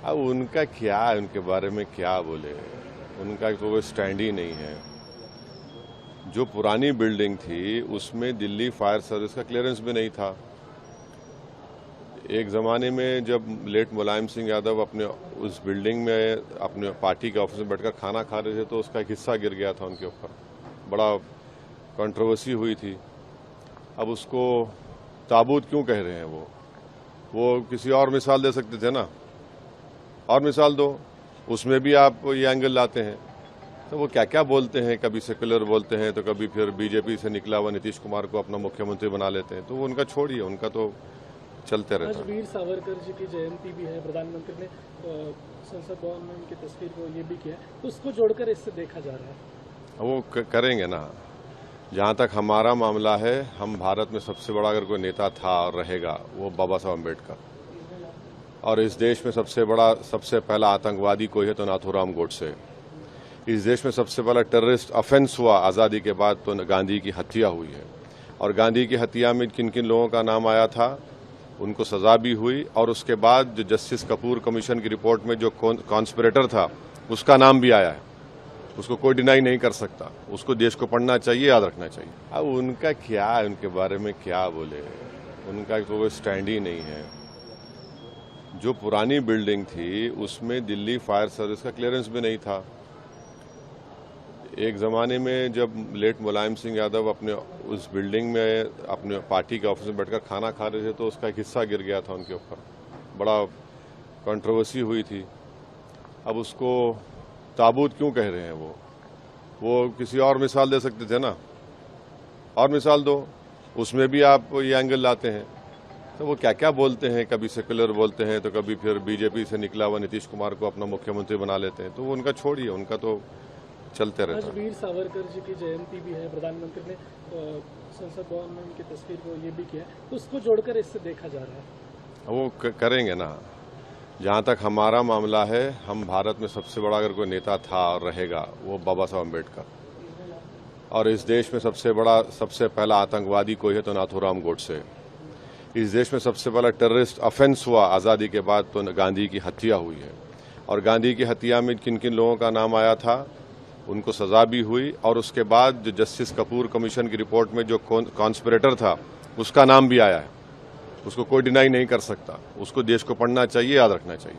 अब उनका क्या है, उनके बारे में क्या बोले, उनका तो कोई स्टैंड ही नहीं है। जो पुरानी बिल्डिंग थी उसमें दिल्ली फायर सर्विस का क्लियरेंस भी नहीं था। एक ज़माने में जब लेट मुलायम सिंह यादव अपने उस बिल्डिंग में अपने पार्टी के ऑफिस में बैठकर खाना खा रहे थे तो उसका एक हिस्सा गिर गया था उनके ऊपर, बड़ा कंट्रोवर्सी हुई थी। अब उसको ताबूत क्यों कह रहे हैं? वो किसी और मिसाल दे सकते थे ना, और मिसाल दो, उसमें भी आप ये एंगल लाते हैं। तो वो क्या क्या बोलते हैं, कभी सेकुलर बोलते हैं तो कभी फिर बीजेपी से निकला हुआ नीतीश कुमार को अपना मुख्यमंत्री बना लेते हैं। तो वो उनका छोड़िए, उनका तो चलते रहता है। आज वीर सावरकर जी की जयंती भी है, प्रधानमंत्री ने संसद भवन में उनकी तस्वीर को ये भी किया, तो उसको जोड़कर इससे देखा जा रहा है। वो करेंगे ना। जहाँ तक हमारा मामला है, हम भारत में सबसे बड़ा अगर कोई नेता था और रहेगा वो बाबा साहब अम्बेडकर, और इस देश में सबसे पहला आतंकवादी कोई है तो नाथूराम गोडसे। इस देश में सबसे पहला टेररिस्ट ऑफेंस हुआ आज़ादी के बाद तो गांधी की हत्या हुई है, और गांधी की हत्या में किन किन लोगों का नाम आया था, उनको सजा भी हुई, और उसके बाद जो जस्टिस कपूर कमीशन की रिपोर्ट में जो कॉन्स्पिरेटर था उसका नाम भी आया है। उसको कोई डिनाई नहीं कर सकता। उसको देश को पढ़ना चाहिए, याद रखना चाहिए। अब उनका क्या है, उनके बारे में क्या बोले, उनका तो कोई स्टैंड ही नहीं है। जो पुरानी बिल्डिंग थी उसमें दिल्ली फायर सर्विस का क्लियरेंस भी नहीं था। एक ज़माने में जब लेट मुलायम सिंह यादव अपने उस बिल्डिंग में अपने पार्टी के ऑफिस में बैठकर खाना खा रहे थे तो उसका एक हिस्सा गिर गया था उनके ऊपर, बड़ा कंट्रोवर्सी हुई थी। अब उसको ताबूत क्यों कह रहे हैं? वो किसी और मिसाल दे सकते थे ना, और मिसाल दो, उसमें भी आप ये एंगल लाते हैं। तो वो क्या क्या बोलते हैं, कभी सेकुलर बोलते हैं तो कभी फिर बीजेपी से निकला हुआ नीतीश कुमार को अपना मुख्यमंत्री बना लेते हैं। तो वो उनका छोड़िए, उनका तो चलते रहता है। आज वीर सावरकर जी की जयंती भी है, प्रधानमंत्री ने संसद भवन में उनकी तस्वीर को ये भी किया, तो उसको जोड़कर इससे देखा जा रहा है। वो करेंगे ना। जहाँ तक हमारा मामला है, हम भारत में सबसे बड़ा अगर कोई नेता था और रहेगा वो बाबा साहब अम्बेडकर, और इस देश में सबसे पहला आतंकवादी कोई है तो नाथूराम गोडसे। इस देश में सबसे पहला टेररिस्ट ऑफेंस हुआ आज़ादी के बाद तो गांधी की हत्या हुई है, और गांधी की हत्या में किन किन लोगों का नाम आया था, उनको सजा भी हुई, और उसके बाद जो जस्टिस कपूर कमीशन की रिपोर्ट में जो कॉन्स्पिरेटर था उसका नाम भी आया है। उसको कोई डिनाई नहीं कर सकता। उसको देश को पढ़ना चाहिए, याद रखना चाहिए।